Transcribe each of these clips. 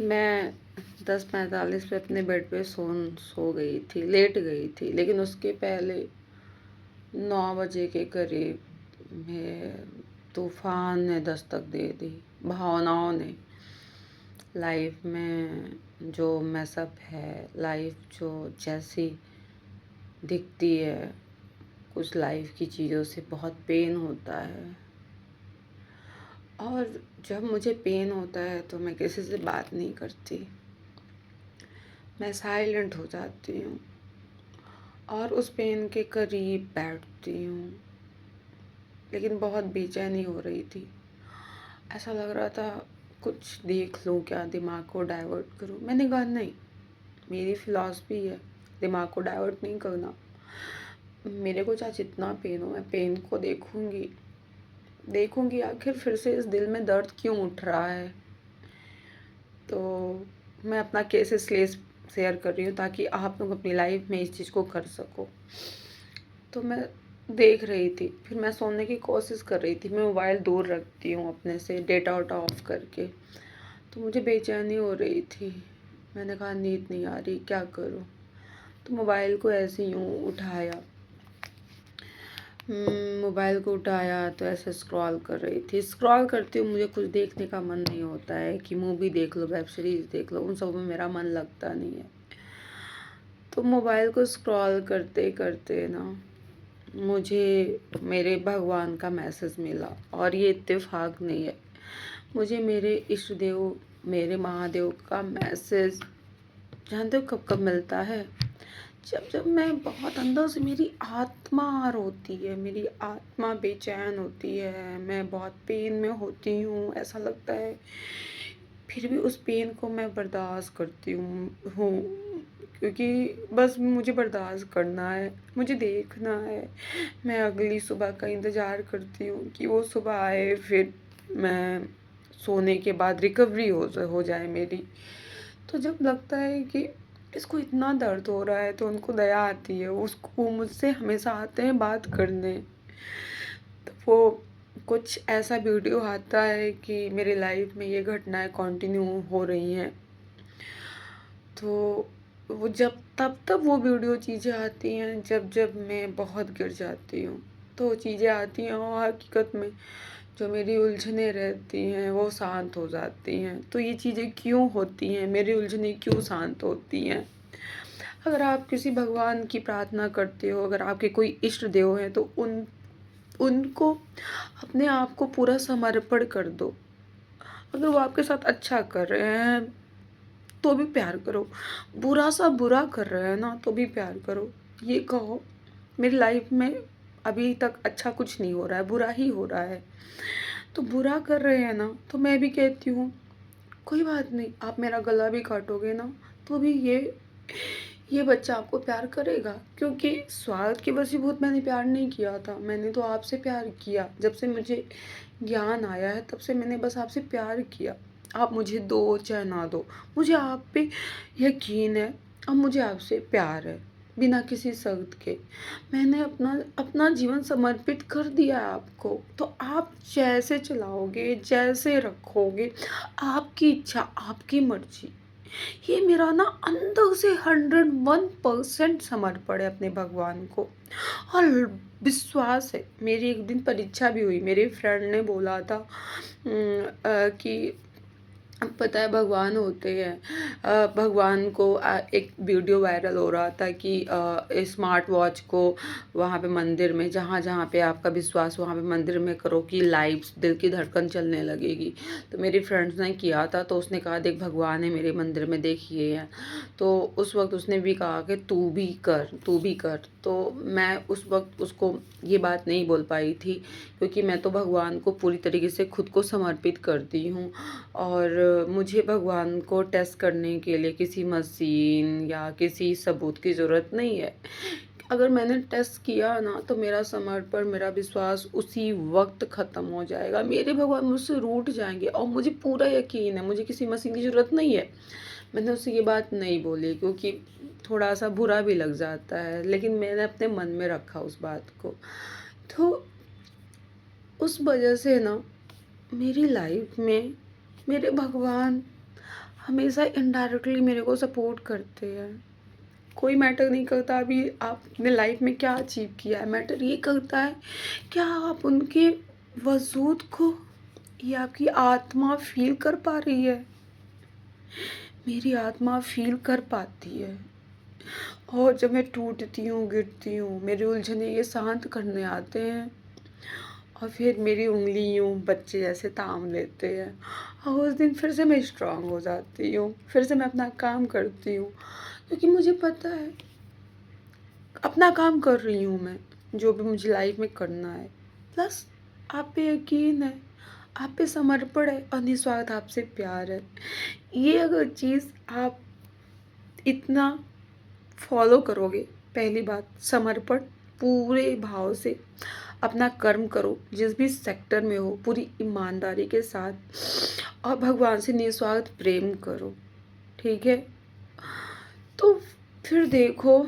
मैं 10:45 पे अपने बेड पे सो गई थी, लेट गई थी, लेकिन उसके पहले 9 बजे के करीब में तूफ़ान ने दस्तक दे दी। भावनाओं ने, लाइफ में जो मैसअप है, लाइफ जो जैसी दिखती है, कुछ लाइफ की चीज़ों से बहुत पेन होता है। और जब मुझे पेन होता है तो मैं किसी से बात नहीं करती, मैं साइलेंट हो जाती हूँ और उस पेन के करीब बैठती हूँ। लेकिन बहुत बेचैनी हो रही थी, ऐसा लग रहा था कुछ देख लूँ, क्या दिमाग को डाइवर्ट करूँ। मैंने कहा नहीं, मेरी फ़िलॉसफ़ी है दिमाग को डाइवर्ट नहीं करना। मेरे को चाहे जितना पेन हो, मैं पेन को देखूँगी आखिर फिर से इस दिल में दर्द क्यों उठ रहा है। तो मैं अपना केस इसलिए शेयर कर रही हूँ ताकि आप लोग अपनी लाइफ में इस चीज़ को कर सको। तो मैं देख रही थी, फिर मैं सोने की कोशिश कर रही थी। मैं मोबाइल दूर रखती हूँ अपने से, डेटा वेटा ऑफ करके। तो मुझे बेचैनी हो रही थी, मैंने कहा नींद नहीं आ रही, क्या करूँ। तो मोबाइल को ऐसे यूँ उठाया, मोबाइल को उठाया तो ऐसे स्क्रॉल कर रही थी। स्क्रॉल करती हूँ, मुझे कुछ देखने का मन नहीं होता है कि मूवी देख लो, वेब सीरीज़ देख लो, उन सब में मेरा मन लगता नहीं है। तो मोबाइल को स्क्रॉल करते करते ना मुझे मेरे भगवान का मैसेज मिला, और ये इत्तेफाक नहीं है। मुझे मेरे इष्ट देव, मेरे महादेव का मैसेज जानते हो कब कब मिलता है? जब जब मैं बहुत अंदर से, मेरी आत्मा रोती है, मेरी आत्मा बेचैन होती है, मैं बहुत पेन में होती हूँ, ऐसा लगता है। फिर भी उस पेन को मैं बर्दाश्त करती हूँ, क्योंकि बस मुझे बर्दाश्त करना है, मुझे देखना है। मैं अगली सुबह का इंतज़ार करती हूँ कि वो सुबह आए, फिर मैं सोने के बाद रिकवरी हो जाए मेरी। तो जब लगता है कि इसको इतना दर्द हो रहा है तो उनको दया आती है, उसको वो मुझसे हमेशा आते हैं बात करने। तो वो कुछ ऐसा वीडियो आता है कि मेरी लाइफ में ये घटनाएं कंटिन्यू हो रही हैं। तो वो जब तब तब वो वीडियो चीज़ें आती हैं जब जब मैं बहुत गिर जाती हूँ। तो वो चीज़ें आती हैं और हकीकत में जो मेरी उलझनें रहती हैं वो शांत हो जाती हैं। तो ये चीज़ें क्यों होती हैं, मेरी उलझनें क्यों शांत होती हैं? अगर आप किसी भगवान की प्रार्थना करते हो, अगर आपके कोई इष्ट देव हैं, तो उनको अपने आप को पूरा समर्पण कर दो। अगर वो आपके साथ अच्छा कर रहे हैं तो भी प्यार करो, बुरा सा बुरा कर रहे हैं ना तो भी प्यार करो। ये कहो मेरी लाइफ में अभी तक अच्छा कुछ नहीं हो रहा है, बुरा ही हो रहा है। तो बुरा कर रहे हैं ना तो मैं भी कहती हूँ कोई बात नहीं, आप मेरा गला भी काटोगे ना तो भी ये बच्चा आपको प्यार करेगा, क्योंकि स्वार्थ के वशीभूत मैंने प्यार नहीं किया था, मैंने तो आपसे प्यार किया। जब से मुझे ज्ञान आया है तब से मैंने बस आपसे प्यार किया। आप मुझे दो चाहे ना दो, मुझे आप पे यकीन है, अब मुझे आपसे प्यार है, बिना किसी शर्त के। मैंने अपना अपना जीवन समर्पित कर दिया है आपको, तो आप जैसे चलाओगे, जैसे रखोगे, आपकी इच्छा, आपकी मर्ज़ी। ये मेरा ना अंदर से 101% समर्पण है अपने भगवान को। और विश्वास है, मेरी एक दिन परीक्षा भी हुई, मेरे फ्रेंड ने बोला था कि पता है भगवान होते हैं। भगवान को एक वीडियो वायरल हो रहा था कि स्मार्ट वॉच को वहाँ पे मंदिर में, जहाँ जहाँ पे आपका विश्वास वहाँ पे मंदिर में करो कि लाइव दिल की धड़कन चलने लगेगी। तो मेरी फ्रेंड्स ने किया था, तो उसने कहा देख भगवान है मेरे मंदिर में, देखिए है। तो उस वक्त उसने भी कहा कि तू भी कर, तू भी कर। तो मैं उस वक्त उसको ये बात नहीं बोल पाई थी, क्योंकि मैं तो भगवान को पूरी तरीके से खुद को समर्पित करती हूँ। और मुझे भगवान को टेस्ट करने के लिए किसी मशीन या किसी सबूत की ज़रूरत नहीं है। अगर मैंने टेस्ट किया ना तो मेरा समर्पण, मेरा विश्वास उसी वक्त ख़त्म हो जाएगा। मेरे भगवान मुझसे रूठ जाएंगे और मुझे पूरा यकीन है, मुझे किसी मशीन की ज़रूरत नहीं है। मैंने उससे ये बात नहीं बोली क्योंकि थोड़ा सा बुरा भी लग जाता है, लेकिन मैंने अपने मन में रखा उस बात को। तो उस वजह से ना मेरी लाइफ में मेरे भगवान हमेशा इनडायरेक्टली मेरे को सपोर्ट करते हैं। कोई मैटर नहीं करता अभी आपने लाइफ में क्या अचीव किया है, मैटर ये करता है क्या आप उनके वजूद को, ये आपकी आत्मा फील कर पा रही है। मेरी आत्मा फील कर पाती है। और जब मैं टूटती हूँ, गिरती हूँ, मेरी उलझने ये शांत करने आते हैं और फिर मेरी उंगली यूँ बच्चे जैसे थाम लेते हैं और उस दिन फिर से मैं स्ट्रांग हो जाती हूँ, फिर से मैं अपना काम करती हूँ, क्योंकि मुझे पता है अपना काम कर रही हूँ मैं, जो भी मुझे लाइफ में करना है। प्लस आप पे यकीन है, आप पे समर्पण है और निस्वार्थ आपसे प्यार है। ये अगर चीज़ आप इतना फॉलो करोगे, पहली बात समर्पण, पूरे भाव से अपना कर्म करो, जिस भी सेक्टर में हो पूरी ईमानदारी के साथ और भगवान से निस्वार्थ प्रेम करो, ठीक है? तो फिर देखो,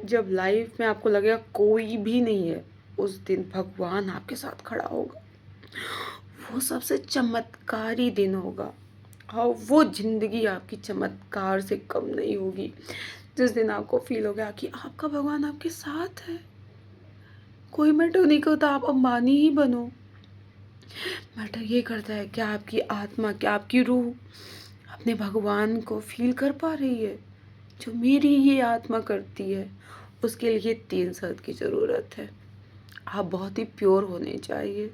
जब लाइफ में आपको लगेगा कोई भी नहीं है, उस दिन भगवान आपके साथ खड़ा होगा। वो सबसे चमत्कारी दिन होगा और वो ज़िंदगी आपकी चमत्कार से कम नहीं होगी। जिस दिन आपको फ़ील हो गया कि आपका भगवान आपके साथ है। कोई मैटर नहीं करता आप अंबानी ही बनो। मैटर ये करता है क्या आपकी आत्मा, क्या आपकी रूह अपने भगवान को फ़ील कर पा रही है? जो मेरी ये आत्मा करती है, उसके लिए 3 शर्त की ज़रूरत है। आप बहुत ही प्योर होने चाहिए।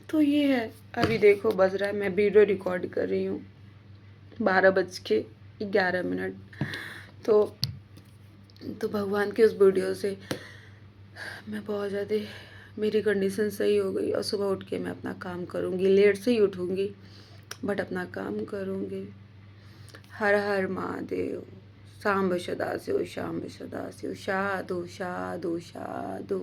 तो ये है, अभी देखो बज रहा है, मैं वीडियो रिकॉर्ड कर रही हूँ 12:11। तो भगवान के उस वीडियो से मैं बहुत ज़्यादा, मेरी कंडीशन सही हो गई और सुबह उठ के मैं अपना काम करूँगी। लेट से ही उठूँगी बट अपना काम करूँगी। हर हर महादेव। सांब सदाशिव, शांब सदाशिव, साधु साधु साधु।